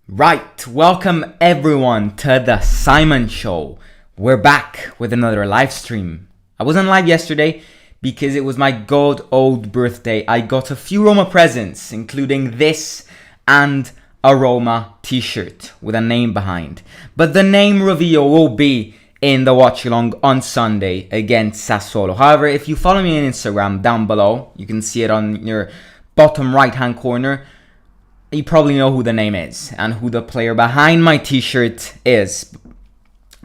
Right, welcome everyone to the Simon Show. We're back with another live stream. I wasn't live yesterday because it was my god old birthday. I got a few Roma presents, including this and a Roma t-shirt with a name behind. But the name reveal will be in the watch along on Sunday against Sassuolo. However, if you follow me on Instagram down below, you can see it on your bottom right hand corner. You probably know who the name is and who the player behind my t-shirt is.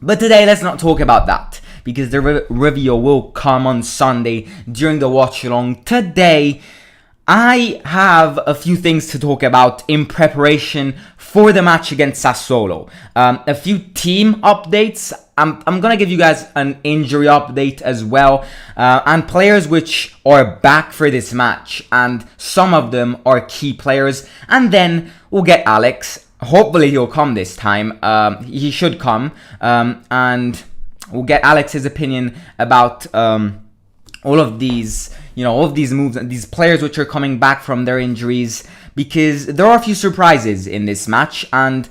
But today, let's not talk about that because the reveal will come on Sunday during the watch along. Today, I have a few things to talk about in preparation for the match against Sassuolo. A few team updates. I'm going to give you guys an injury update as well. And players which are back for this match. And some of them are key players. And then we'll get Alex. Hopefully he'll come this time. He should come. And we'll get Alex's opinion about all of these, all of these moves and these players which are coming back from their injuries, because there are a few surprises in this match and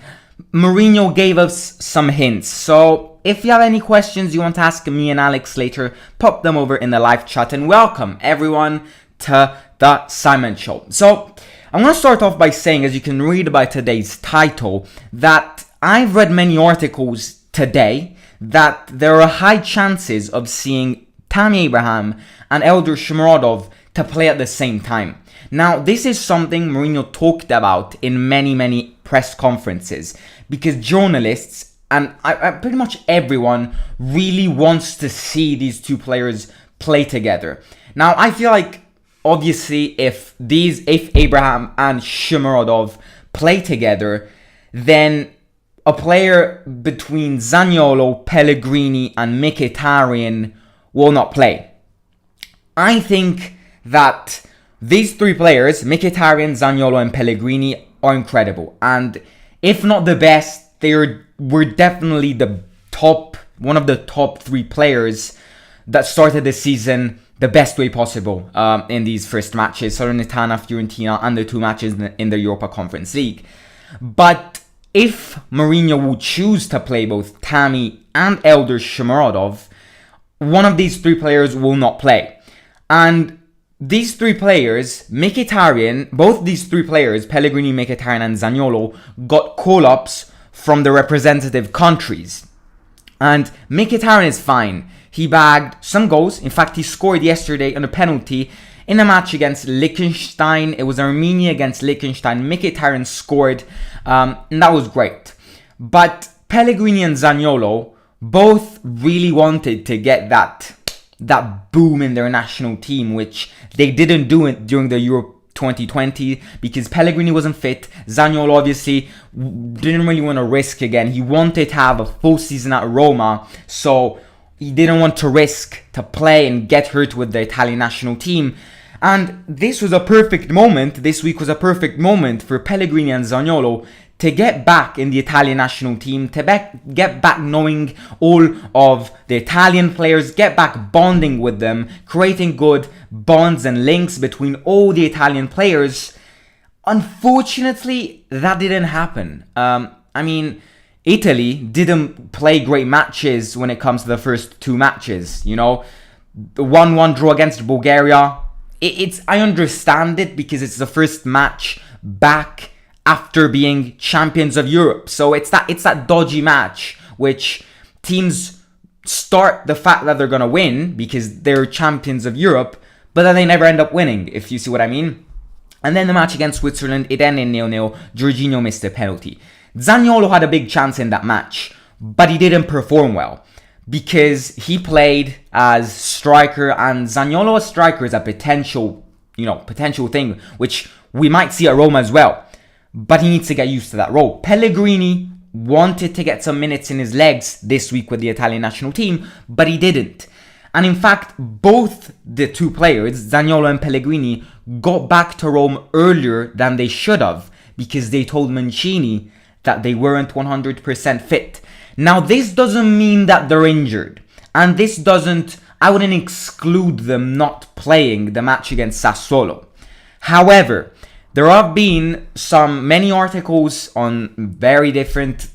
Mourinho gave us some hints. So if you have any questions you want to ask me and Alex later, pop them over in the live chat, and welcome everyone to the Simon Show. So I'm going to start off by saying, as you can read by today's title, that I've read many articles today that there are high chances of seeing Tammy Abraham and Elder Shomurodov to play at the same time. Now, this is something Mourinho talked about in many press conferences, because journalists and pretty much everyone really wants to see these two players play together. Now, I feel like obviously if Abraham and Shomurodov play together, then a player between Zaniolo, Pellegrini and Mkhitaryan will not play. I think that these three players, Mkhitaryan, Zaniolo and Pellegrini, are incredible. And if not the best, were definitely one of the top three players that started the season the best way possible in these first matches, Salernitana, Fiorentina, and the two matches in the Europa Conference League. But if Mourinho would choose to play both Tammy and Elder Shomurodov, one of these three players will not play. And these three players, both these three players, Pellegrini, Mkhitaryan and Zaniolo, got call-ups from the representative countries. And Mkhitaryan is fine. He bagged some goals. In fact, he scored yesterday on a penalty in a match against Liechtenstein. It was Armenia against Liechtenstein. Mkhitaryan scored, and that was great. But Pellegrini and Zaniolo both really wanted to get that boom in their national team, which they didn't do it during the Euro 2020 because Pellegrini wasn't fit. Zaniolo obviously didn't really want to risk again. He wanted to have a full season at Roma, so he didn't want to risk to play and get hurt with the Italian national team. And this was a perfect moment. This week was a perfect moment for Pellegrini and Zaniolo to get back in the Italian national team, to get back knowing all of the Italian players, get back bonding with them, creating good bonds and links between all the Italian players. Unfortunately, that didn't happen. Italy didn't play great matches when it comes to the first two matches. The 1-1 draw against Bulgaria. I understand it because it's the first match back after being champions of Europe. So it's that dodgy match which teams start the fact that they're going to win because they're champions of Europe, but then they never end up winning, if you see what I mean. And then the match against Switzerland, it ended 0-0. Jorginho missed a penalty. Zaniolo had a big chance in that match, but he didn't perform well because he played as striker, and Zaniolo as striker is a potential thing which we might see at Roma as well. But he needs to get used to that role. Pellegrini wanted to get some minutes in his legs this week with the Italian national team, but he didn't. And in fact, both the two players, Zaniolo and Pellegrini, got back to Rome earlier than they should have because they told Mancini that they weren't 100% fit. Now, this doesn't mean that they're injured. And I wouldn't exclude them not playing the match against Sassuolo. However, There have been many articles on very different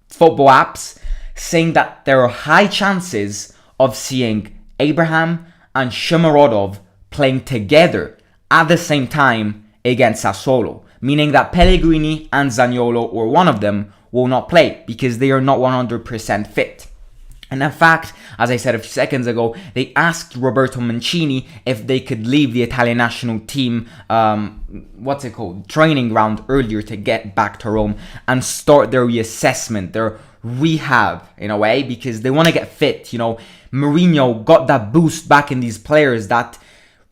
football apps saying that there are high chances of seeing Abraham and Shomurodov playing together at the same time against Sassuolo, meaning that Pellegrini and Zaniolo, or one of them, will not play because they are not 100% fit. And in fact, as I said a few seconds ago, they asked Roberto Mancini if they could leave the Italian national team, training ground earlier to get back to Rome and start their reassessment, their rehab in a way, because they want to get fit. Mourinho got that boost back in these players that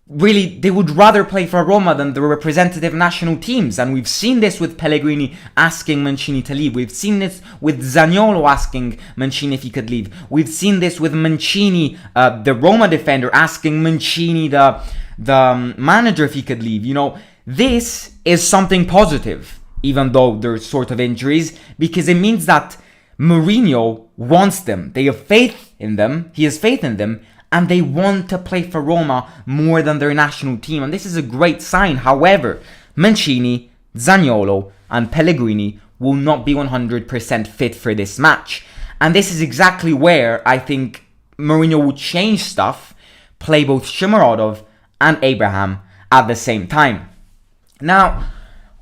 really, they would rather play for Roma than the representative national teams. And we've seen this with Pellegrini asking Mancini to leave. We've seen this with Zaniolo asking Mancini if he could leave. We've seen this with Mancini, the Roma defender, asking Mancini, the manager, if he could leave. This is something positive, even though there's sort of injuries, because it means that Mourinho wants them. They have faith in them. He has faith in them. And they want to play for Roma more than their national team. And this is a great sign. However, Mancini, Zaniolo, and Pellegrini will not be 100% fit for this match. And this is exactly where I think Mourinho will change stuff, play both Shomurodov and Abraham at the same time. Now,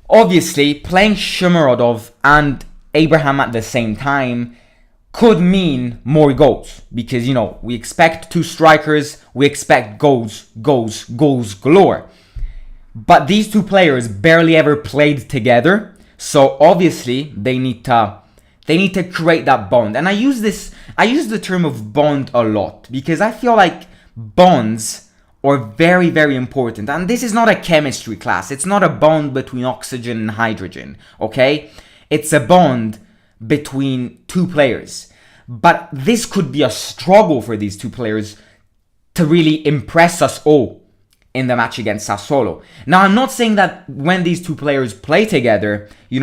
obviously, playing Shomurodov and Abraham at the same time could mean more goals, because we expect two strikers, we expect goals galore. But these two players barely ever played together, so obviously they need to create that bond. And I use the term of bond a lot because I feel like bonds are very, very important. And this is not a chemistry class. It's not a bond between oxygen and hydrogen, okay? It's a bond between two players. But this could be a struggle for these two players to really impress us all in the match against Sassuolo. Now, I'm not saying that when these two players play together, they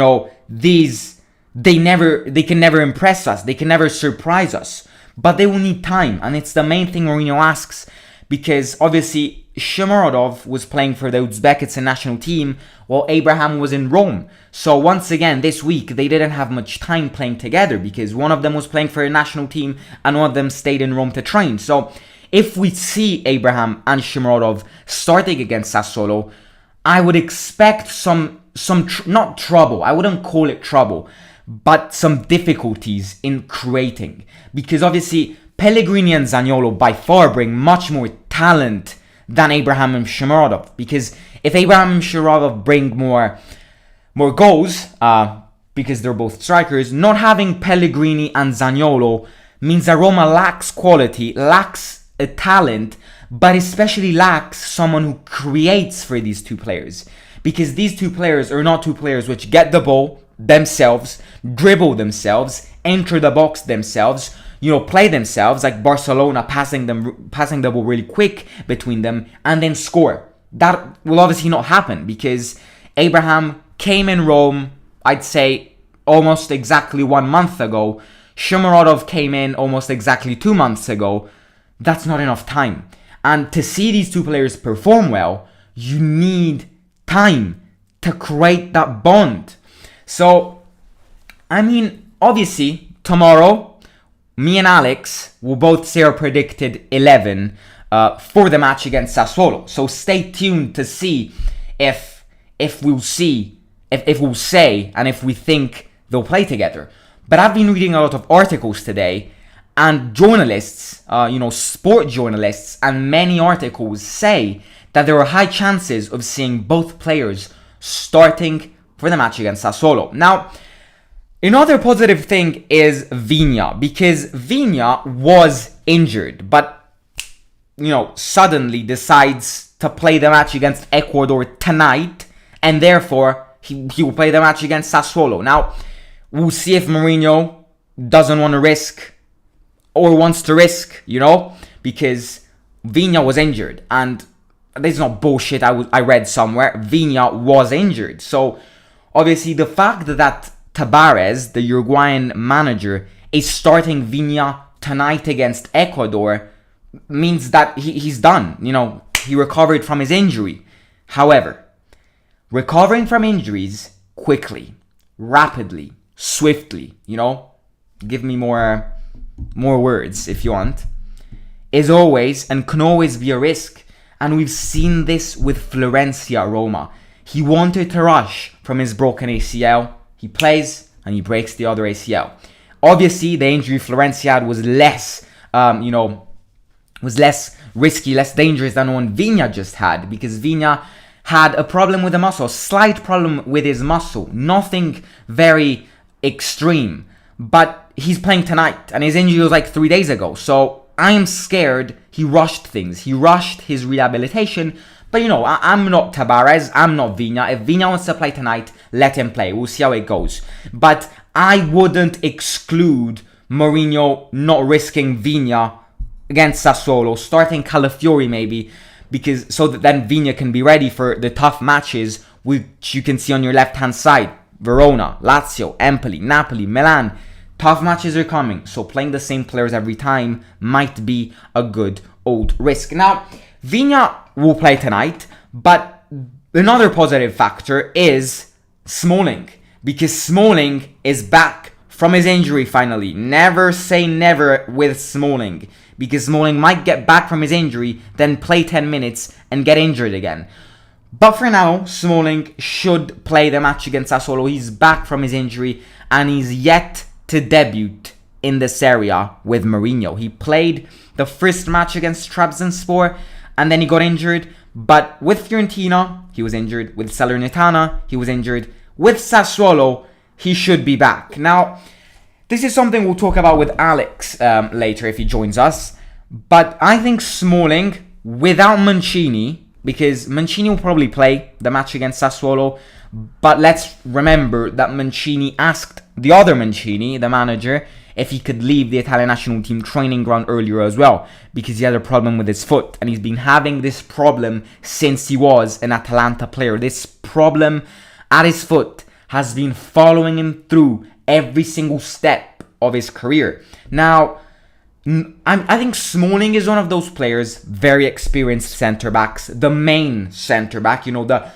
can never impress us, they can never surprise us, but they will need time, and it's the main thing Mourinho asks, because obviously Shomurodov was playing for the Uzbekistan national team while Abraham was in Rome. So once again, this week, they didn't have much time playing together because one of them was playing for a national team and one of them stayed in Rome to train. So if we see Abraham and Shomurodov starting against Sassuolo, I would expect not trouble, I wouldn't call it trouble, but some difficulties in creating. Because obviously, Pellegrini and Zaniolo by far bring much more talent than Abraham and Shomurodov. Because if Abraham and Shomurodov bring more goals, because they're both strikers, not having Pellegrini and Zaniolo means that Roma lacks quality, lacks a talent, but especially lacks someone who creates for these two players. Because these two players are not two players which get the ball themselves, dribble themselves, enter the box themselves, play themselves, like Barcelona passing the ball really quick between them and then score. That will obviously not happen because Abraham came in Rome, I'd say, almost exactly 1 month ago. Shomurodov came in almost exactly 2 months ago. That's not enough time. And to see these two players perform well, you need time to create that bond. So, obviously, tomorrow, me and Alex will both say our predicted 11 for the match against Sassuolo. So stay tuned to see if we'll say and if we think they'll play together. But I've been reading a lot of articles today, and journalists, sport journalists, and many articles say that there are high chances of seeing both players starting for the match against Sassuolo. Now, another positive thing is Vigna, because Vigna was injured, but suddenly decides to play the match against Ecuador tonight, and therefore he will play the match against Sassuolo. Now, we'll see if Mourinho doesn't want to risk or wants to risk, because Vigna was injured, and this is not bullshit. I read somewhere Vigna was injured, so obviously the fact that Tabarez, the Uruguayan manager, is starting Vigna tonight against Ecuador means that he's done. He recovered from his injury. However, recovering from injuries quickly, rapidly, swiftly, give me more words if you want, is always and can always be a risk. And we've seen this with Florenzi at Roma. He wanted to rush from his broken ACL. He plays and he breaks the other ACL. Obviously, the injury Florenzi had was less risky, less dangerous than one Vigna just had, because Vigna had a problem with the muscle, slight problem with his muscle, nothing very extreme. But he's playing tonight, and his injury was like 3 days ago. So I'm scared he rushed things. He rushed his rehabilitation. But I'm not Tavares, I'm not Vigna. If Vigna wants to play tonight, let him play. We'll see how it goes. But I wouldn't exclude Mourinho not risking Vigna against Sassuolo, starting Calafiori maybe, because so that then Vigna can be ready for the tough matches, which you can see on your left-hand side. Verona, Lazio, Empoli, Napoli, Milan. Tough matches are coming, so playing the same players every time might be a good old risk. Now, Vigna will play tonight, but another positive factor is Smalling, because Smalling is back from his injury finally. Never say never with Smalling, because Smalling might get back from his injury, then play 10 minutes and get injured again. But for now, Smalling should play the match against Sassuolo. He's back from his injury and he's yet to debut in this area with Mourinho. He played the first match against Trabzonspor and then he got injured. But with Fiorentina, he was injured. With Salernitana, he was injured. With Sassuolo, he should be back. Now, this is something we'll talk about with Alex later if he joins us. But I think Smalling, without Mancini, because Mancini will probably play the match against Sassuolo, but let's remember that Mancini asked the other Mancini, the manager, if he could leave the Italian national team training ground earlier as well, because he had a problem with his foot, and he's been having this problem since he was an Atalanta player. This problem at his foot has been following him through every single step of his career. Now, I think Smalling is one of those players, very experienced centre-backs, the main centre-back, the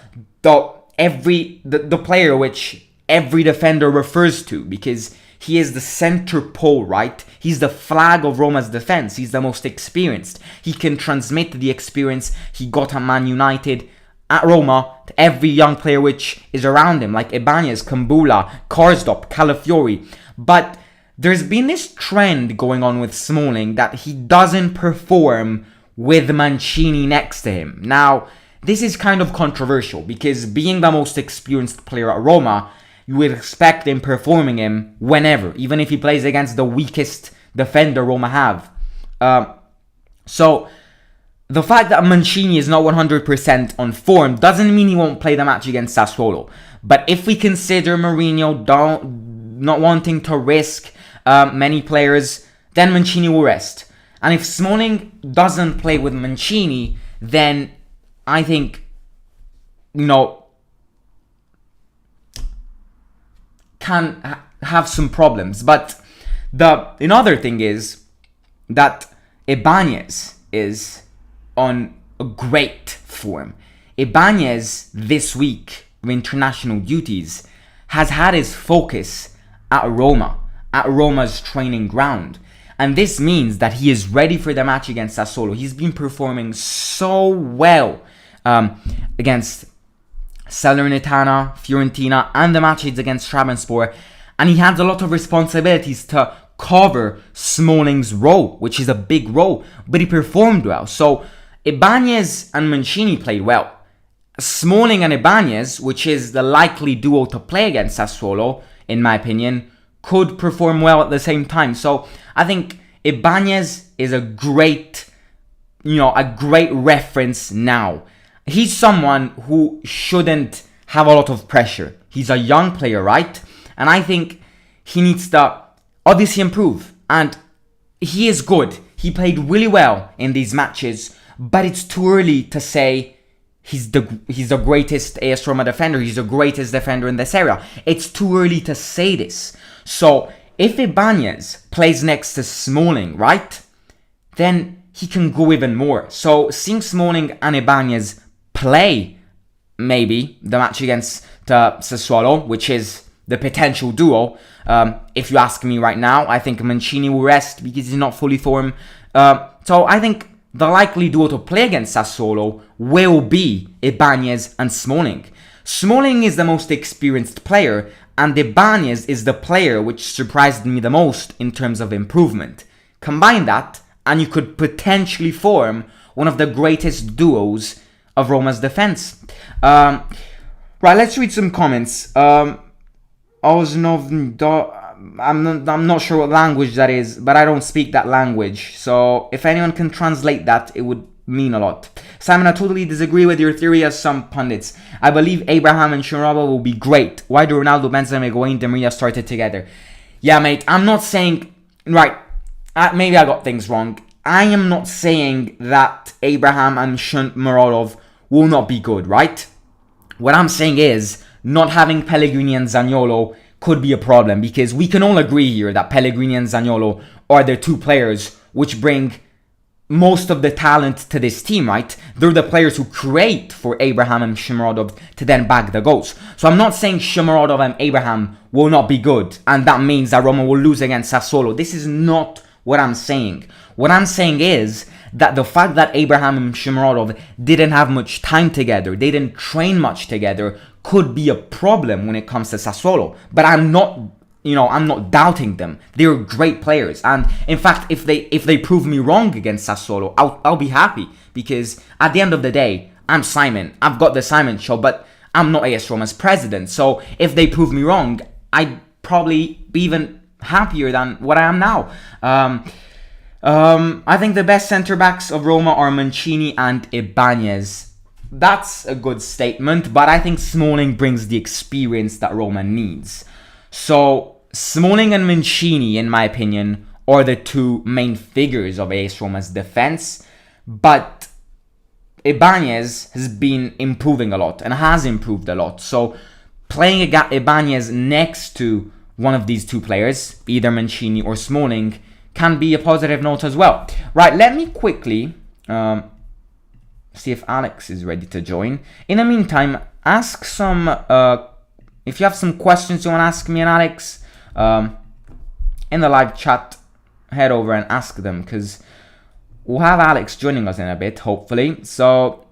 player which every defender refers to, because he is the centre pole, right? He's the flag of Roma's defence. He's the most experienced. He can transmit the experience he got at Man United, at Roma, to every young player which is around him, like Ibanez, Kambula, Karsdorp, Calafiori. But there's been this trend going on with Smalling that he doesn't perform with Mancini next to him. Now, this is kind of controversial because being the most experienced player at Roma, you would expect him performing him whenever, even if he plays against the weakest defender Roma have. So, the fact that Mancini is not 100% on form doesn't mean he won't play the match against Sassuolo. But if we consider Mourinho not wanting to risk many players, then Mancini will rest. And if Smalling doesn't play with Mancini, then I think, can have some problems. But another thing is that Ibanez is on a great form. Ibanez, this week of international duties, has had his focus at Roma, at Roma's training ground. And this means that he is ready for the match against Sassuolo. He's been performing so well against Salernitana, Fiorentina, and the matches against Trabzonspor. And he has a lot of responsibilities to cover Smalling's role, which is a big role, but he performed well. So Ibanez and Mancini played well. Smalling and Ibanez, which is the likely duo to play against Sassuolo, in my opinion, could perform well at the same time. So I think Ibanez is a great reference now. He's someone who shouldn't have a lot of pressure. He's a young player, right? And I think he needs to obviously improve. And he is good. He played really well in these matches, but it's too early to say he's the greatest AS Roma defender. He's the greatest defender in this area. It's too early to say this. So if Ibanez plays next to Smalling, right, then he can go even more. So seeing Smalling and Ibanez play maybe the match against Sassuolo, which is the potential duo. If you ask me right now, I think Mancini will rest because he's not fully formed. So I think the likely duo to play against Sassuolo will be Ibanez and Smalling. Smalling is the most experienced player, and Ibanez is the player which surprised me the most in terms of improvement. Combine that, and you could potentially form one of the greatest duos of Roma's defense. Right, let's read some comments. I'm not sure what language that is, but I don't speak that language. So if anyone can translate that, it would mean a lot. Simon, I totally disagree with your theory as some pundits. I believe Abraham and Shomurodov will be great. Why do Ronaldo, Benzema, Higuain, Di Maria started together? Yeah, mate, I'm not saying... Right, maybe I got things wrong. I am not saying that Abraham and Shomurodov will not be good, right? What I'm saying is, not having Pellegrini and Zaniolo could be a problem, because we can all agree here that Pellegrini and Zaniolo are the two players which bring most of the talent to this team, right? They're the players who create for Abraham and Shomurodov to then bag the goals. So I'm not saying Shomurodov and Abraham will not be good, and that means that Roma will lose against Sassuolo. This is not what I'm saying. What I'm saying is that the fact that Abraham and Shomurodov didn't have much time together, they didn't train much together, could be a problem when it comes to Sassuolo. But I'm not doubting them. They're great players, and in fact, if they prove me wrong against Sassuolo, I'll be happy, because at the end of the day, I'm Simon. I've got the Simon show, but I'm not AS Roma's president. So if they prove me wrong, I'd probably be even happier than what I am now. I think the best centre backs of Roma are Mancini and Ibanez. That's a good statement, but I think Smalling brings the experience that Roma needs. So Smalling and Mancini, in my opinion, are the two main figures of AS Roma's defense, but Ibanez has been improving a lot and has improved a lot. So playing Ibanez next to one of these two players, either Mancini or Smalling, can be a positive note as well. Right, let me quickly see if Alex is ready to join. In the meantime, ask some... if you have some questions you want to ask me and Alex in the live chat, head over and ask them, because we'll have Alex joining us in a bit, hopefully. So,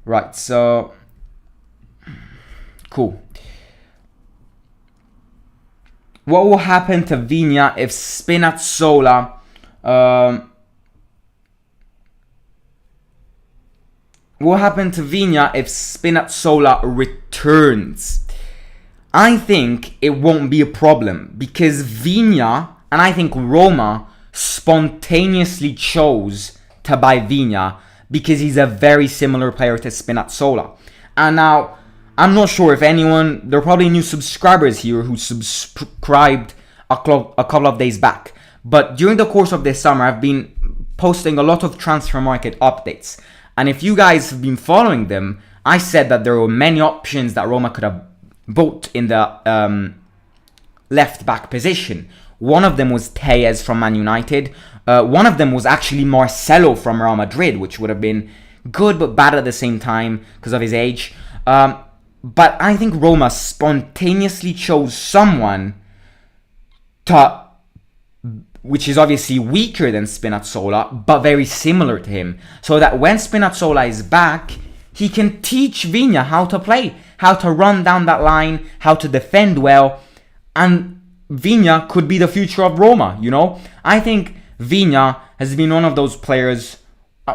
right, so cool. What will happen to Vigna if Spinazzola returns? I think it won't be a problem, because Vigna, and I think Roma, spontaneously chose to buy Vigna because he's a very similar player to Spinazzola. And now, I'm not sure if anyone... There are probably new subscribers here who subscribed a couple of days back. But during the course of this summer, I've been posting a lot of transfer market updates. And if you guys have been following them, I said that there were many options that Roma could have bought in the left back position. One of them was Tellez from Man United. One of them was actually Marcelo from Real Madrid, which would have been good but bad at the same time because of his age. But I think Roma spontaneously chose someone which is obviously weaker than Spinazzola, but very similar to him. So that when Spinazzola is back, he can teach Vigna how to play, how to run down that line, how to defend well. And Vigna could be the future of Roma, you know? I think Vigna has been one of those players,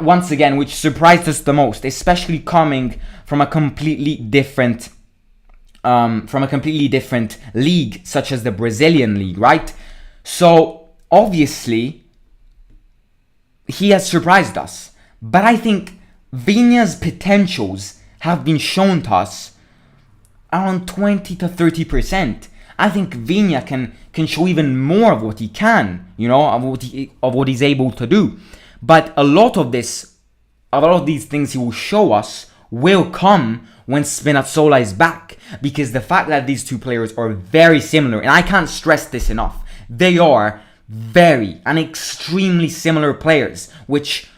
once again, which surprised us the most, especially coming from a completely different league, such as the Brazilian league, right? So obviously he has surprised us, but I think Vigna's potentials have been shown to us around 20 to 30%. I think Vigna can show even more of what he can, you know, of what he's able to do. But a lot of these things he will show us will come when Spinazzola is back, because the fact that these two players are very similar, and I can't stress this enough, they are very and extremely similar players, which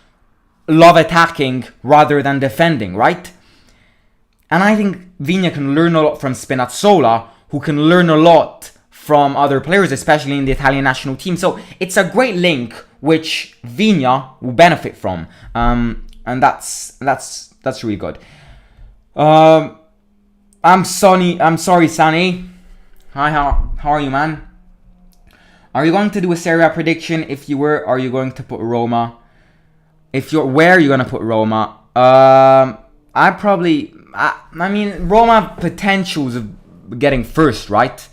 love attacking rather than defending, right? And I think Vigna can learn a lot from Spinazzola, who can learn a lot from other players, especially in the Italian national team. So it's a great link which Vigna will benefit from, and that's really good. I'm sorry, Sonny. Hi, how are you, man? Are you going to do a Serie A prediction? If you were, are you going to put Roma? If you're, where are you going to put Roma? I mean, Roma have potentials of getting first, right?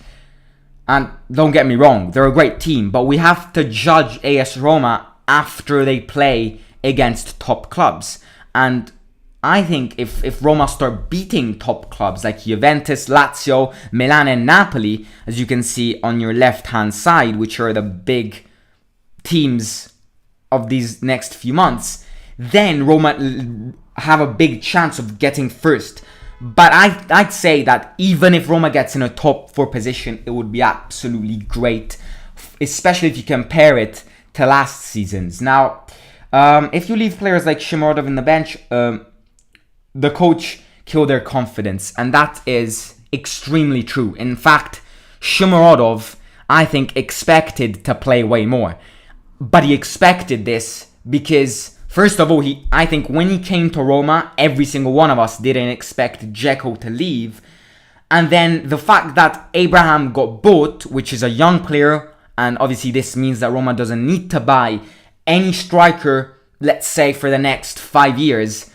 And don't get me wrong, they're a great team, but we have to judge AS Roma after they play against top clubs. And I think if Roma start beating top clubs like Juventus, Lazio, Milan and Napoli, as you can see on your left-hand side, which are the big teams of these next few months, then Roma have a big chance of getting first. But I'd say that even if Roma gets in a top 4 position, it would be absolutely great, especially if you compare it to last season's. Now, if you leave players like Shomurodov in the bench, the coach killed their confidence, and that is extremely true. In fact, Shomurodov, I think, expected to play way more. But he expected this because, first of all, I think when he came to Roma, every single one of us didn't expect Dzeko to leave. And then the fact that Abraham got bought, which is a young player, and obviously this means that Roma doesn't need to buy any striker, let's say, for the next 5 years.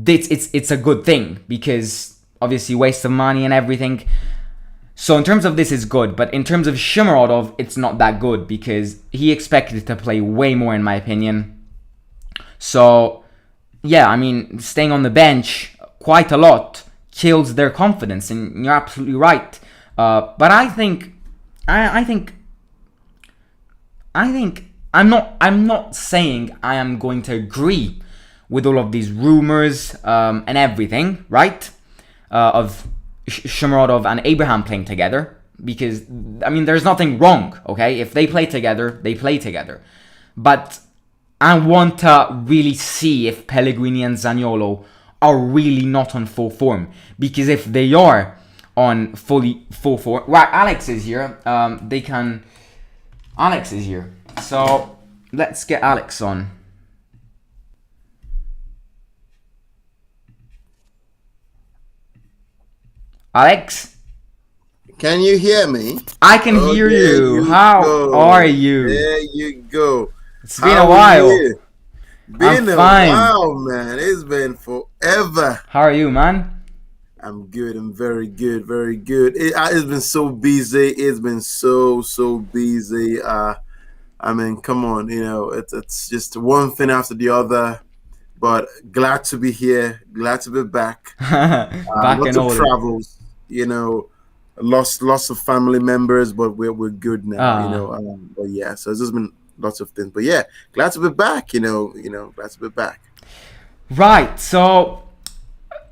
It's a good thing, because obviously waste of money and everything. So in terms of this, it's good. But in terms of Shomurodov, it's not that good, because he expected to play way more, in my opinion. So, yeah, I mean, staying on the bench quite a lot kills their confidence, and you're absolutely right. But I'm not saying I am going to agree with all of these rumors and everything, right? Of Shomurodov and Abraham playing together, because I mean, there's nothing wrong, okay? If they play together, they play together. But I want to really see if Pellegrini and Zaniolo are really not on full form. Because if they are on full form... Right, Alex is here. Alex is here. So, let's get Alex on. Alex? Can you hear me? I can hear you. How are you? There you go. It's been a while. Been a while, man. It's been forever. How are you, man? I'm good. I'm very good. Very good. It's been so busy. It's been so busy. I mean, come on. You know, it's just one thing after the other. But glad to be here. Glad to be back. Lots of travels. You know, lost of family members, but we're good now. You know, but yeah. So it's just been lots of things. But yeah, glad to be back. You know, glad to be back. Right. So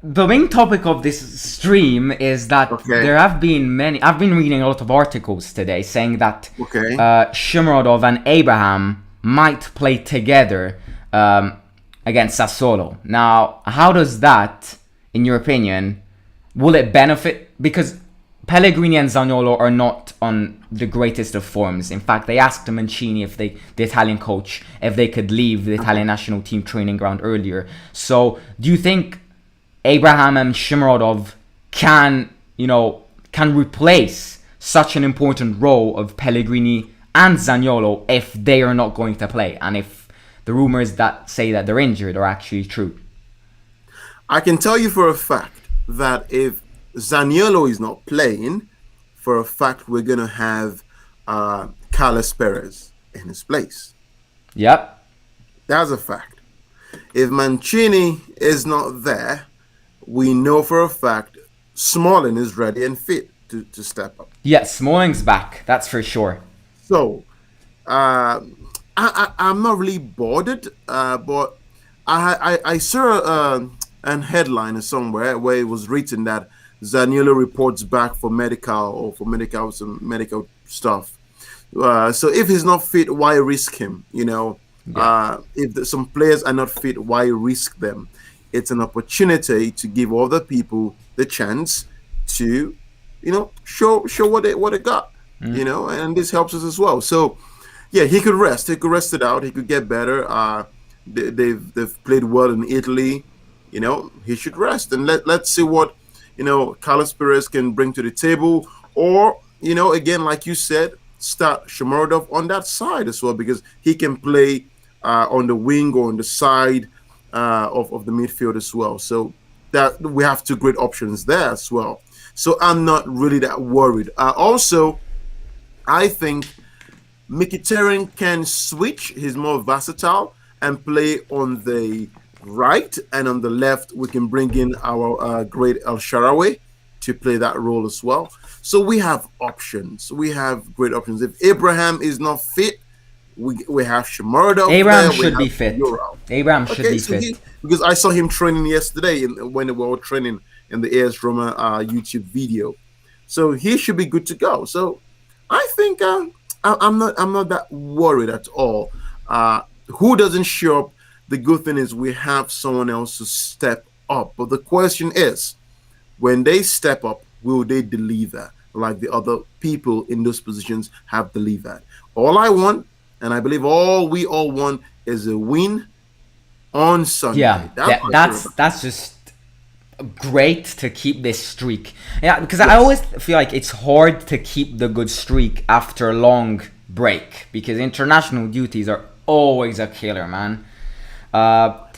the main topic of this stream is that there have been many. I've been reading a lot of articles today saying that Shomurodov and Abraham might play together against Sassuolo. Now, how does that, in your opinion, will it benefit? Because Pellegrini and Zaniolo are not on the greatest of forms. In fact, they asked Mancini, the Italian coach, if they could leave the Italian national team training ground earlier. So, do you think Abraham and Shomurodov can replace such an important role of Pellegrini and Zaniolo if they are not going to play, and if the rumors that say that they're injured are actually true? I can tell you for a fact that if Zaniolo is not playing, for a fact we're going to have Carlos Perez in his place. Yep. That's a fact. If Mancini is not there, we know for a fact Smalling is ready and fit to step up. Yes, Smalling's back. That's for sure. So, I'm not really bothered, but I saw and headline somewhere where it was written that Zaniolo reports back for medical or for some medical stuff. So if he's not fit, why risk him? Yeah. If some players are not fit, why risk them? It's an opportunity to give other people the chance to, show what they got. And this helps us as well. So yeah, he could rest. He could rest it out. He could get better. They've played well in Italy. He should rest and let's see what Carlos Perez can bring to the table. Or again, like you said, start Shomurodov on that side as well, because he can play on the wing or on the side of the midfield as well. So that we have two great options there as well. So I'm not really that worried. Also, I think Mkhitaryan can switch. He's more versatile and play on the right, and on the left we can bring in our great El Shaarawy to play that role as well. So we have options. We have great options. If Abraham is not fit, we have Shomurodov Abraham there. should be fit. Abraham should be fit. Because I saw him training yesterday when they were training in the AS Roma YouTube video. So he should be good to go. So I think I'm not that worried at all. Who doesn't show up? The good thing is we have someone else to step up. But the question is, when they step up, will they deliver like the other people in those positions have delivered? All I want, and I believe we all want, is a win on Sunday. Yeah, that's just great to keep this streak. Yeah, because I always feel like it's hard to keep the good streak after a long break, because international duties are always a killer, man. But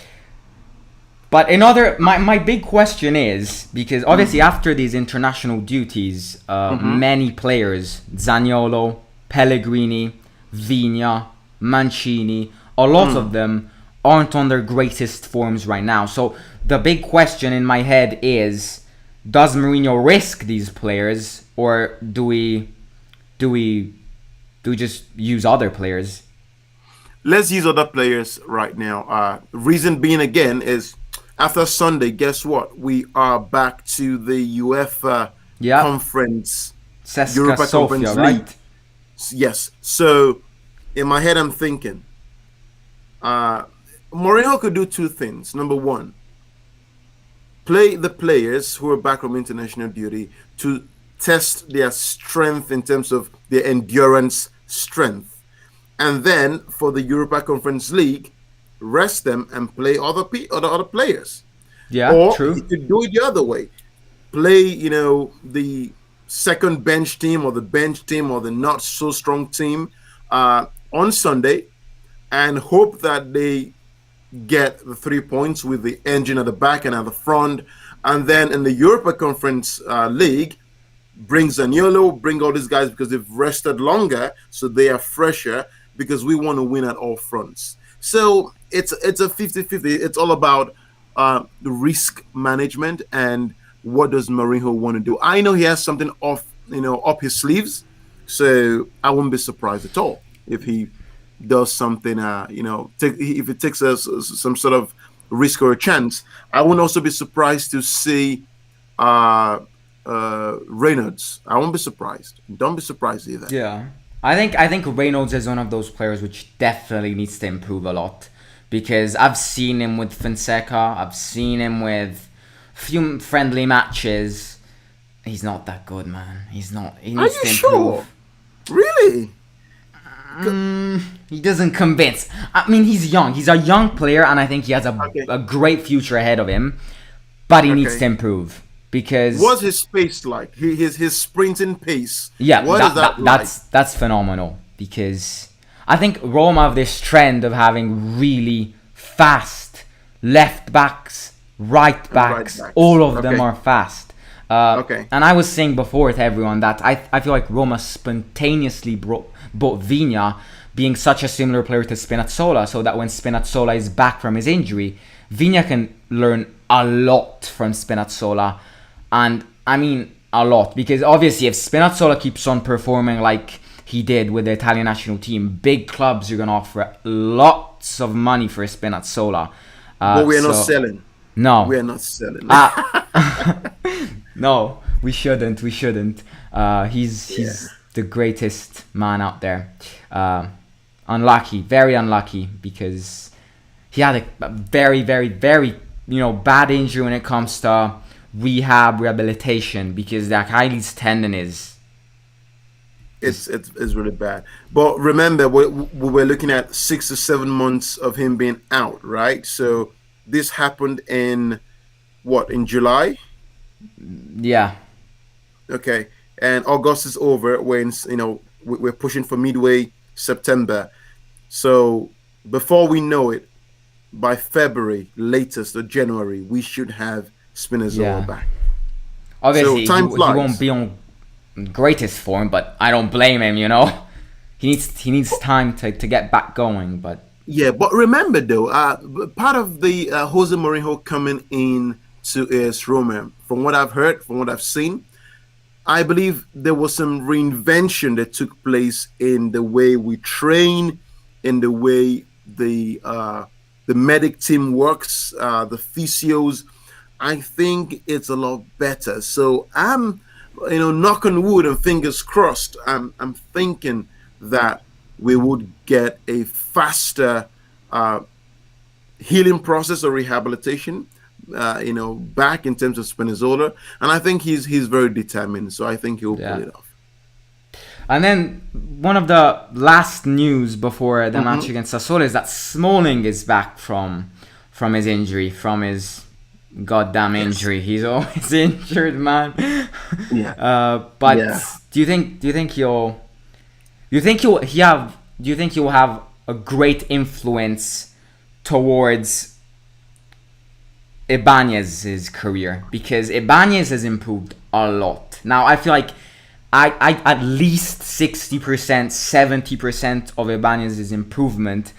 my big question is, because obviously after these international duties, many players, Zaniolo, Pellegrini, Vigna, Mancini, a lot of them aren't on their greatest forms right now. So the big question in my head is, does Mourinho risk these players, or do we just use other players? Let's use other players right now. Reason being, again, is after Sunday, guess what? We are back to the UEFA Conference, Europa Conference League. Yes. So in my head, I'm thinking, Mourinho could do two things. Number one, play the players who are back from international duty to test their strength in terms of their endurance strength. And then for the Europa Conference League, rest them and play other players. Yeah, or true. You could do it the other way. Play, the second bench team or the bench team or the not so strong team on Sunday, and hope that they get the 3 points with the engine at the back and at the front. And then in the Europa Conference League, bring Zaniolo, bring all these guys because they've rested longer, so they are fresher, because we want to win at all fronts. So it's a 50-50. It's all about the risk management and what does Mourinho want to do. I know he has something up his sleeves, so I wouldn't be surprised at all if he does something. If it takes us some sort of risk or a chance. I wouldn't also be surprised to see Reynolds. I won't be surprised. Don't be surprised either. Yeah. I think Reynolds is one of those players which definitely needs to improve a lot, because I've seen him with Fonseca, I've seen him with a few friendly matches. He's not that good, man. He's not. He needs to improve. Sure? Really? He doesn't convince. I mean, he's young. He's a young player, and I think he has a great future ahead of him, but he needs to improve. Because what's his pace like? His sprinting pace. Yeah, what is that like? That's phenomenal, because I think Roma have this trend of having really fast left backs, right backs. All of them are fast. And I was saying before to everyone that I feel like Roma spontaneously bought Vigna, being such a similar player to Spinazzola, so that when Spinazzola is back from his injury, Vigna can learn a lot from Spinazzola. And I mean a lot, because obviously if Spinazzola keeps on performing like he did with the Italian national team, big clubs are going to offer lots of money for Spinazzola. But we're not selling. No. We are not selling. No, we shouldn't. We shouldn't. Yeah. He's the greatest man out there. Unlucky, very unlucky, because he had a very, very, very bad injury when it comes to rehabilitation, because the Achilles tendon is. It's really bad. But remember, we were looking at 6 to 7 months of him being out, right? So this happened in what, in July? Yeah. Okay, and August is over. When we're pushing for midway September. So before we know it, by February latest or January, we should have Spinazzola Yeah. back. So Obviously, time he won't flies. be on greatest form, but I don't blame him. He needs time to get back going. But Yeah, but remember though, part of the Jose Mourinho coming in to AS Roma, from what I've heard, from what I've seen, I believe there was some reinvention that took place in the way we train, in the way the medic team works, the physios. I think it's a lot better. So I'm, knock on wood and fingers crossed. I'm thinking that we would get a faster healing process or rehabilitation, back in terms of Spinazzola, and I think he's very determined. So I think he'll pull yeah. it off. And then one of the last news before the match Mm-hmm. against Sassuolo is that Smalling is back from his injury, from his goddamn Yes. injury. He's always injured, man. Yeah. But Yeah. do you think he'll have a great influence towards Ibanez's career? Because Ibanez has improved a lot. Now I feel like I at least 60%, 70% of Ibanez's improvement,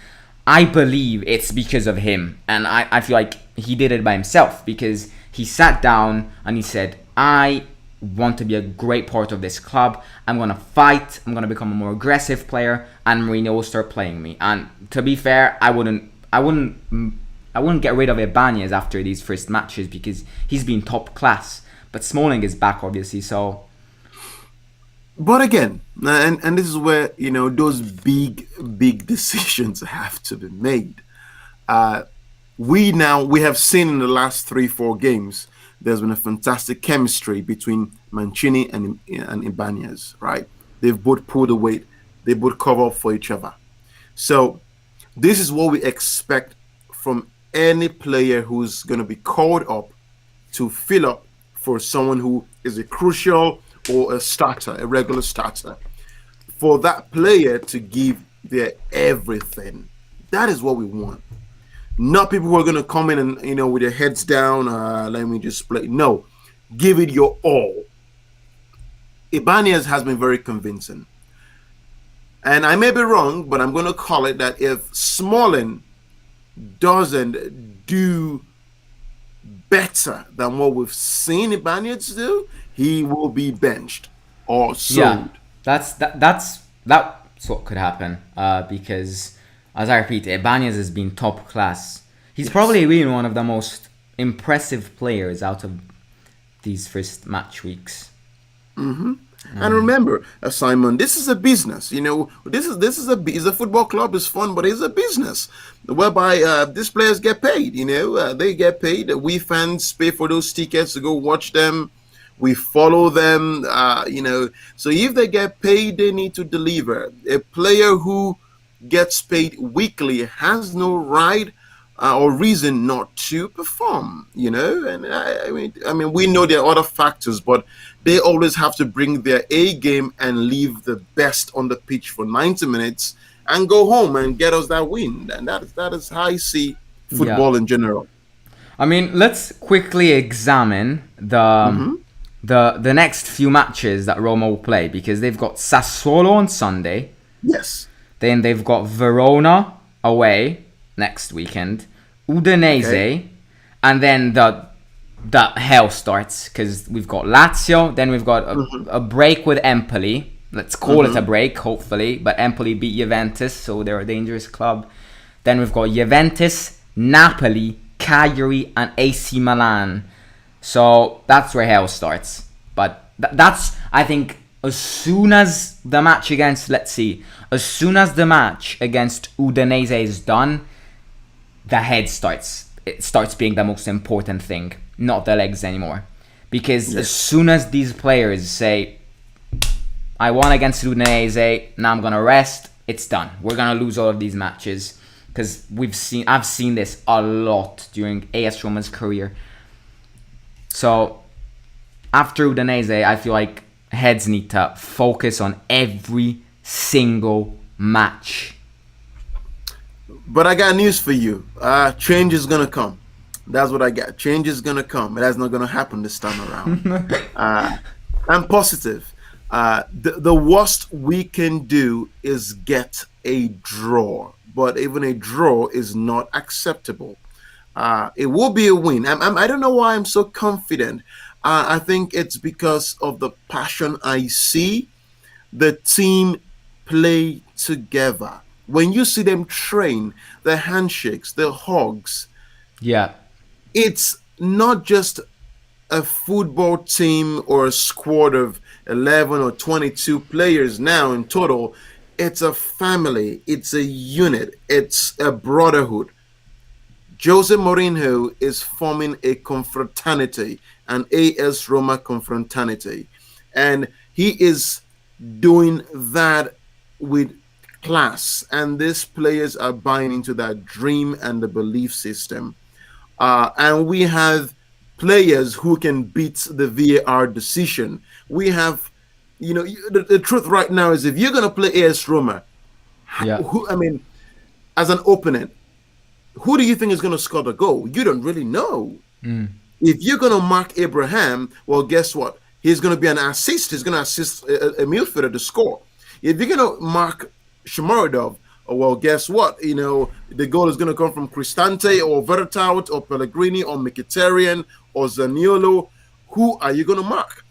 I believe it's because of him. And I feel like he did it by himself, because he sat down and he said, I want to be a great part of this club. I'm going to fight. I'm going to become a more aggressive player, and Mourinho will start playing me. And to be fair, I wouldn't get rid of Ibanez after these first matches, because he's been top class. But Smalling is back, obviously, so. But again, and this is where those big decisions have to be made. We have seen in the last 3-4 games, there's been a fantastic chemistry between Mancini and Ibanez, right? They've both pulled the weight, they both cover up for each other. So this is what we expect from any player who's going to be called up to fill up for someone who is a crucial or a starter, a regular starter. For that player to give their everything. That is what we want. Not people who are going to come in and, with their heads down, let me just play. No, give it your all. Ibanez has been very convincing. And I may be wrong, but I'm going to call it that if Smalling doesn't do better than what we've seen Ibanez do, he will be benched or sold. Yeah, that's what could happen. Because, as I repeat, Ibanez has been top class. He's probably been one of the most impressive players out of these first match weeks. Mm-hmm. And remember, Simon, this is a business. This is a football club. Is fun, but it's a business whereby these players get paid. They get paid. We fans pay for those tickets to go watch them. We follow them. So if they get paid, they need to deliver. A player who gets paid weekly has no right or reason not to perform. And I mean, we know there are other factors, but they always have to bring their A game and leave the best on the pitch for 90 minutes and go home and get us that win. And that is how I see football in general. I mean, let's quickly examine the next few matches that Roma will play, because they've got Sassuolo on Sunday. Yes. Then they've got Verona away next weekend, Udinese, and then the hell starts, because we've got Lazio, then we've got a break with Empoli. Let's call it a break, hopefully, but Empoli beat Juventus, so they're a dangerous club. Then we've got Juventus, Napoli, Cagliari, and AC Milan. So that's where hell starts. But that's, I think, as soon as the match against Udinese is done, the head starts. It starts being the most important thing, not the legs anymore. Because as soon as these players say, I won against Udinese, now I'm gonna rest, it's done. We're gonna lose all of these matches. Because I've seen this a lot during AS Roma's career. So after Udinese, I feel like heads need to focus on every single match. But I got news for you. Change is gonna come. That's what I got. Change is gonna come. That's not gonna happen this time around. I'm positive. The worst we can do is get a draw. But even a draw is not acceptable. It will be a win. I don't know why I'm so confident. I think it's because of the passion I see the team play together. When you see them train, the handshakes, the hugs, it's not just a football team or a squad of 11 or 22 players now in total. It's a family. It's a unit. It's a brotherhood. Jose Mourinho is forming a confraternity, an AS Roma confraternity. And he is doing that with class. And these players are buying into that dream and the belief system. And we have players who can beat the VAR decision. We have, the truth right now is if you're going to play AS Roma, as an opponent, who do you think is going to score the goal? You don't really know. If you're going to mark Abraham, well, guess what? He's going to be an assist. He's going to assist a midfielder to score. If you're going to mark Shomurodov, well, guess what? The goal is going to come from Cristante or Vertout or Pellegrini or Mkhitaryan or Zaniolo. Who are you going to mark?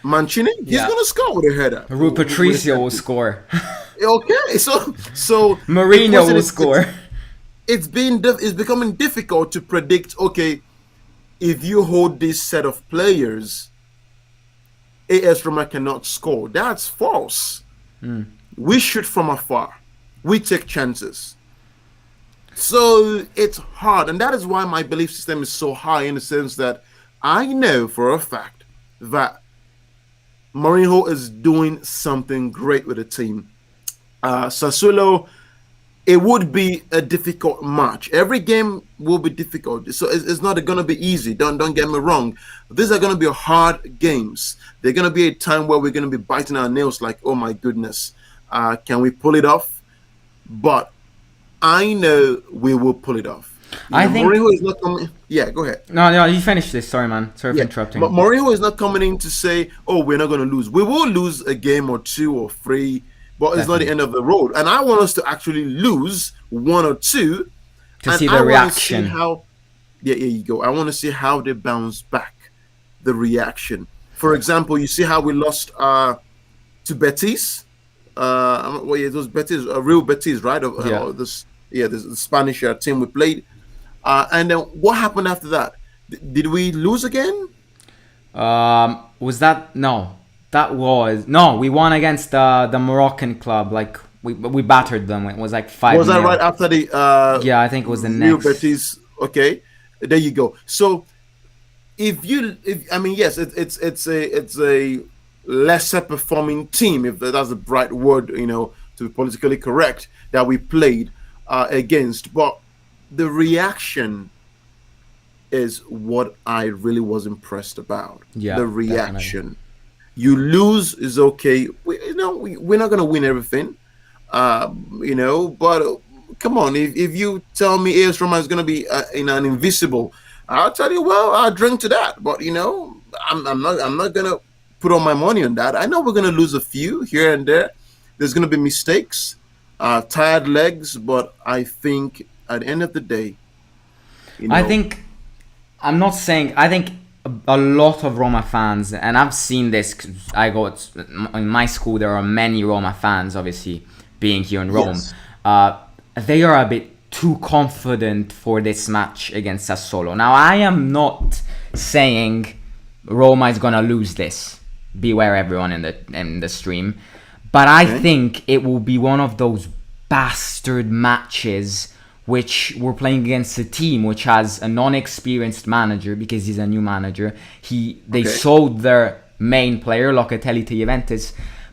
Mancini? He's going to score with a header. Rui Patricio will score. Okay, so Mourinho will score. It's becoming difficult to predict. Okay, if you hold this set of players, AS Roma cannot score. That's false. We shoot from afar. We take chances. So it's hard, and that is why my belief system is so high in the sense that I know for a fact that Mourinho is doing something great with the team. Sassuolo, it would be a difficult match. Every game will be difficult, so it's not going to be easy. Don't get me wrong. These are going to be hard games. They're going to be a time where we're going to be biting our nails like, oh my goodness, can we pull it off? But I know we will pull it off. I think Mourinho is not coming. Yeah, go ahead. No, you finish this. Sorry, man. Sorry for interrupting. But Mourinho is not coming in to say, "Oh, we're not going to lose." We will lose a game or two or three, but it's not the end of the road. And I want us to actually lose one or two to see the reaction. Here you go. I want to see how they bounce back. The reaction. For example, you see how we lost to Betis. It was Betis, real Betis, right? The Spanish team we played. And then what happened after that? Did we lose again? Was that no? That was no. We won against the Moroccan club. Like we battered them. It was like 5. Was that right after the? Yeah, I think it was the Real next. Betis. Okay, there you go. So it's a lesser performing team, if that's the right word, to be politically correct, that we played against. But the reaction is what I really was impressed about. Yeah, the reaction. Definitely. You lose is okay. We're not going to win everything, but come on. If you tell me AS Roma is going to be an invisible, I'll tell you, well, I'll drink to that. But I'm not going to put all my money on that. I know we're going to lose a few here and there. There's going to be mistakes, tired legs, but I think at the end of the day, I think a lot of Roma fans, and I've seen this, 'cause in my school, there are many Roma fans, obviously, being here in Rome. Yes. They are a bit too confident for this match against Sassuolo. Now, I am not saying Roma is gonna lose this. Beware, everyone in the stream. But I think it will be one of those bastard matches which we're playing against a team which has a non-experienced manager because he's a new manager. They sold their main player, Locatelli, to Juventus,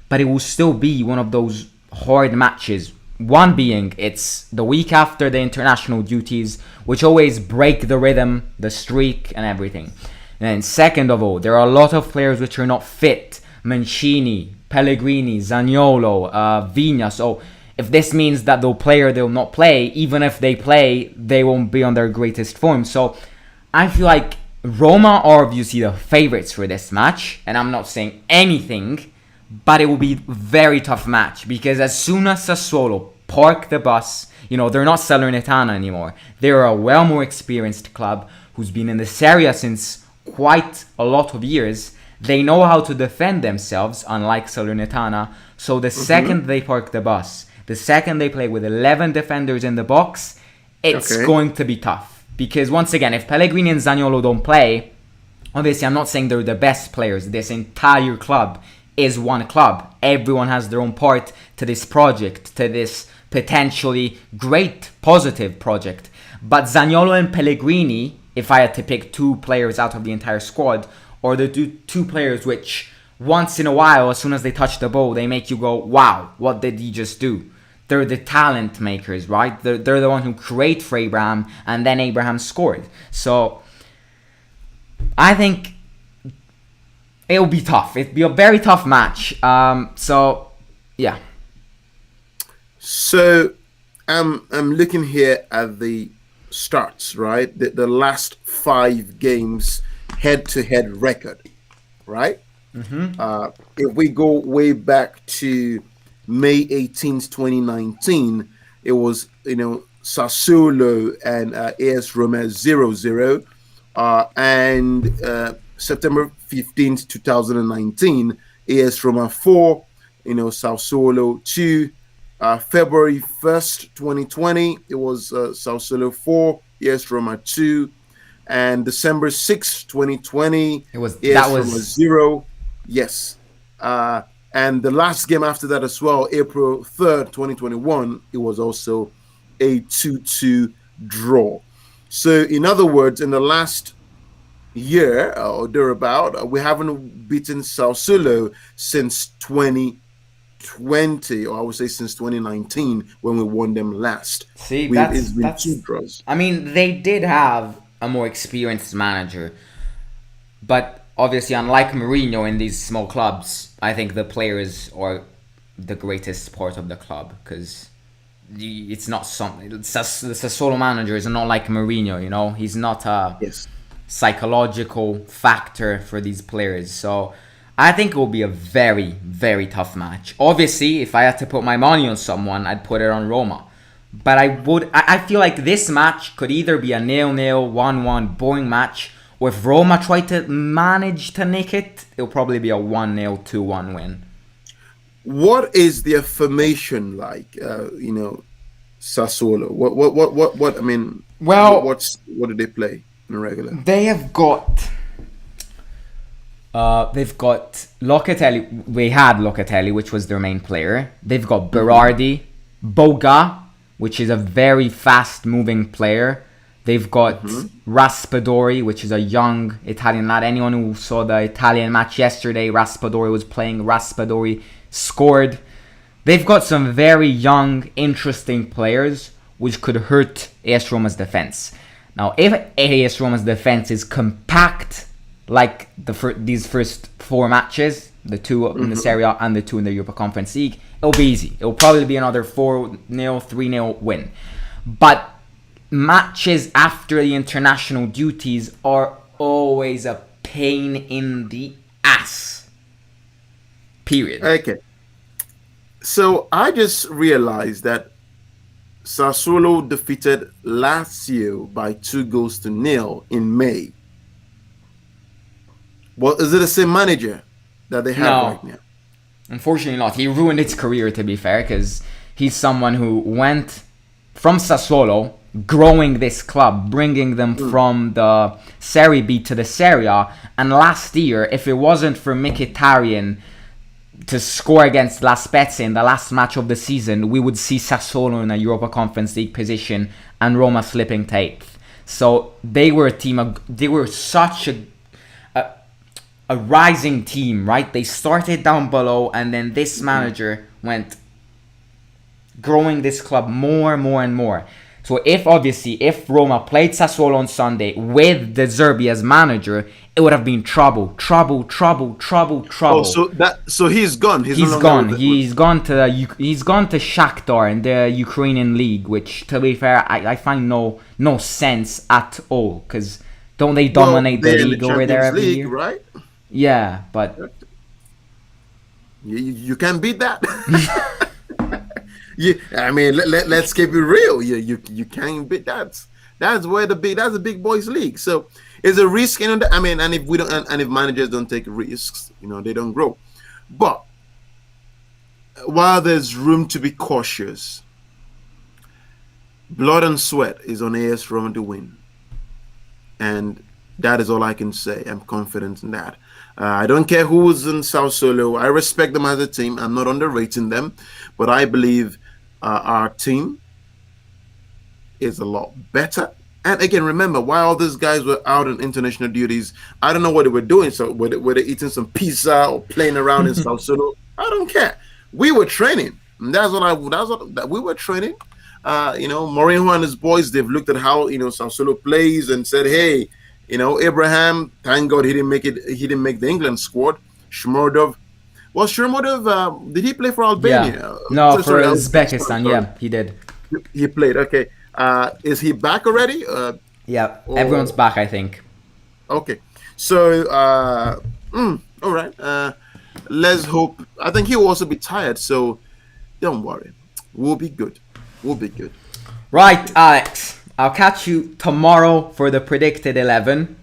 but it will still be one of those hard matches. One being, it's the week after the international duties, which always break the rhythm, the streak, and everything. And second of all, there are a lot of players which are not fit. Mancini, Pellegrini, Zaniolo, Vigna. So if this means that they'll play or they'll not play, even if they play, they won't be on their greatest form. So I feel like Roma are obviously the favorites for this match, and I'm not saying anything, but it will be a very tough match because as soon as Sassuolo park the bus, they're not Salernitana anymore. They're a well more experienced club who's been in the Serie A since quite a lot of years. They know how to defend themselves, unlike Salernitana. So the second they park the bus, the second they play with 11 defenders in the box, it's going to be tough. Because once again, if Pellegrini and Zaniolo don't play, obviously I'm not saying they're the best players. This entire club is one club. Everyone has their own part to this project, to this potentially great, positive project. But Zaniolo and Pellegrini, if I had to pick two players out of the entire squad, or the two players which once in a while, as soon as they touch the ball, they make you go, wow, what did he just do? They're the talent makers, right? They're the one who create for Abraham, and then Abraham scored. So I think it'll be tough. It'll be a very tough match. So yeah. So I'm looking here at the starts, right? The last 5 games head-to-head record, right? If we go way back to May 18th, 2019, it was, Sassuolo and AS Roma 0-0. And September 15th, 2019, AS Roma 4, Sassuolo 2. February 1st, 2020, it was Sassuolo 4, AS Roma 2. And December 6th, 2020, it was Roma 0. Yes. And the last game after that as well, April 3rd, 2021, it was also a 2-2 draw. So in other words, in the last year or thereabout, we haven't beaten Sassuolo since 2020, or I would say since 2019 when we won them last. See, it's been 2 draws. I mean, they did have a more experienced manager, but obviously, unlike Mourinho in these small clubs, I think the players are the greatest part of the club because it's not something. The Sassuolo manager is not like Mourinho, he's not a psychological factor for these players. So I think it will be a very, very tough match. Obviously, if I had to put my money on someone, I'd put it on Roma. But I feel like this match could either be a 0-0, 1-1 boring match, or if Roma try to manage to nick it, it'll probably be a 1-0, 2-1 win. What is their formation like? Sassuolo. What? I mean, well, what do they play in a regular? They have got. They've got Locatelli. They had Locatelli, which was their main player. They've got Berardi, Boga, which is a very fast-moving player. They've got Raspadori, which is a young Italian lad. Anyone who saw the Italian match yesterday, Raspadori was playing. Raspadori scored. They've got some very young, interesting players, which could hurt AS Roma's defense. Now, if AS Roma's defense is compact, like these first 4 matches, the 2 in the Serie A and the 2 in the Europa Conference League, it'll be easy. It'll probably be another 4-0, 3-0 win. But matches after the international duties are always a pain in the ass. Period. Okay. So I just realized that Sassuolo defeated Lazio by 2-0 in May. Well, is it the same manager that they have right now? Unfortunately not. He ruined his career, to be fair, because he's someone who went from Sassuolo, growing this club, bringing them from the Serie B to the Serie A. And last year, if it wasn't for Mkhitaryan to score against La Spezia in the last match of the season, we would see Sassuolo in a Europa Conference League position and Roma slipping to 8th. So they were a team, they were such a rising team, right? They started down below, and then this manager went growing this club more and more. So if Roma played Sassuolo on Sunday with De Zerbi as manager, it would have been trouble. Oh, so he's gone. He's gone. He's gone to Shakhtar in the Ukrainian league, which, to be fair, I find no sense at all, because don't they dominate the league over there every year? Right? Yeah, but you can't beat that. I mean, let's keep it real. You can't beat that. That's a big boys league. So it's a risk, and if managers don't take risks, they don't grow. But while there's room to be cautious, blood and sweat is on AS Roma to win, and that is all I can say. I'm confident in that. I don't care who's in Sassuolo. I respect them as a team. I'm not underrating them, but I believe our team is a lot better. And again, remember, while these guys were out on international duties, I don't know what they were doing. So were they eating some pizza or playing around in Sassuolo? I don't care. We were training. And that's what we were training. Mourinho and his boys, they've looked at how Sassuolo plays and said, hey, Abraham, thank God he didn't make it. He didn't make the England squad. Shomurodov. Well, Shomurodov, did he play for Albania? Yeah. No, for Uzbekistan. Yeah, he did. He played. Okay. Is he back already? Yeah, everyone's back, I think. Okay. So, all right. Let's hope. I think he will also be tired. So, don't worry. We'll be good. Right, Alex. I'll catch you tomorrow for the predicted 11,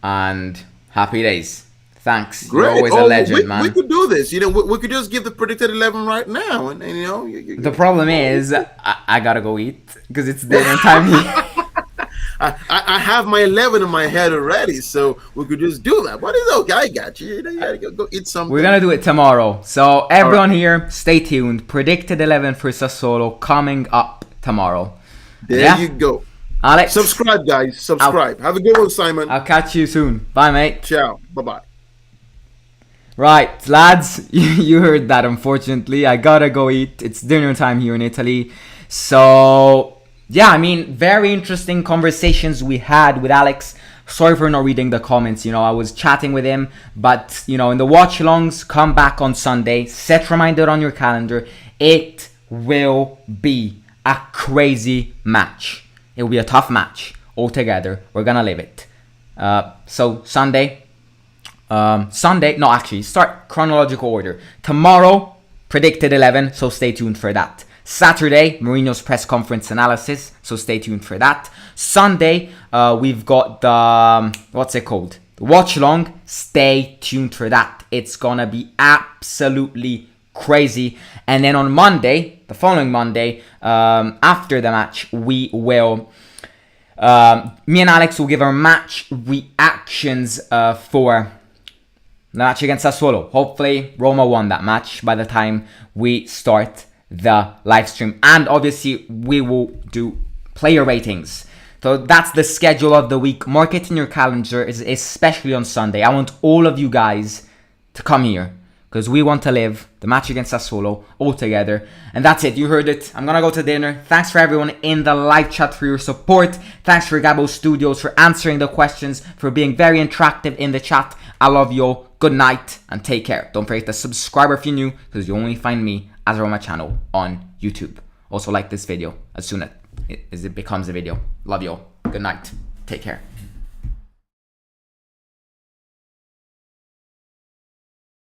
and happy days. Thanks. Great. You're always a legend, man. We could do this. We could just give the predicted 11 right now, and the problem is I gotta go eat because it's dinner time here. I have my 11 in my head already, so we could just do that. But it's okay. I got you. You gotta go eat something. We're gonna do it tomorrow. So everyone here, stay tuned. Predicted 11 for Sassuolo coming up tomorrow. There you go. Alex. Subscribe, guys. Subscribe. Have a good one, Simon. I'll catch you soon. Bye, mate. Ciao. Bye-bye. Right, lads. You heard that, unfortunately. I gotta go eat. It's dinner time here in Italy. So, yeah, very interesting conversations we had with Alex. Sorry for not reading the comments. I was chatting with him. But, in the watch-alongs, come back on Sunday. Set reminder on your calendar. It will be a crazy match. It will be a tough match altogether. We're gonna live it. So Sunday, start chronological order. Tomorrow, predicted 11, so stay tuned for that. Saturday, Mourinho's press conference analysis, so stay tuned for that. Sunday, we've got the, the watch along. Stay tuned for that. It's gonna be absolutely crazy. And then on Monday, the following Monday, after the match, we will me and Alex will give our match reactions for the match against Sassuolo. Hopefully Roma won that match by the time we start the live stream, and obviously we will do player ratings. So that's the schedule of the week. Mark it in your calendar, especially on Sunday. I want all of you guys to come here, because we want to live the match against Sassuolo all together. And that's it. You heard it. I'm going to go to dinner. Thanks for everyone in the live chat for your support. Thanks for Gabo Studios for answering the questions, for being very interactive in the chat. I love you all. Good night and take care. Don't forget to subscribe if you're new, because you only find me as Roma channel on YouTube. Also like this video as soon as it becomes a video. Love you all. Good night. Take care.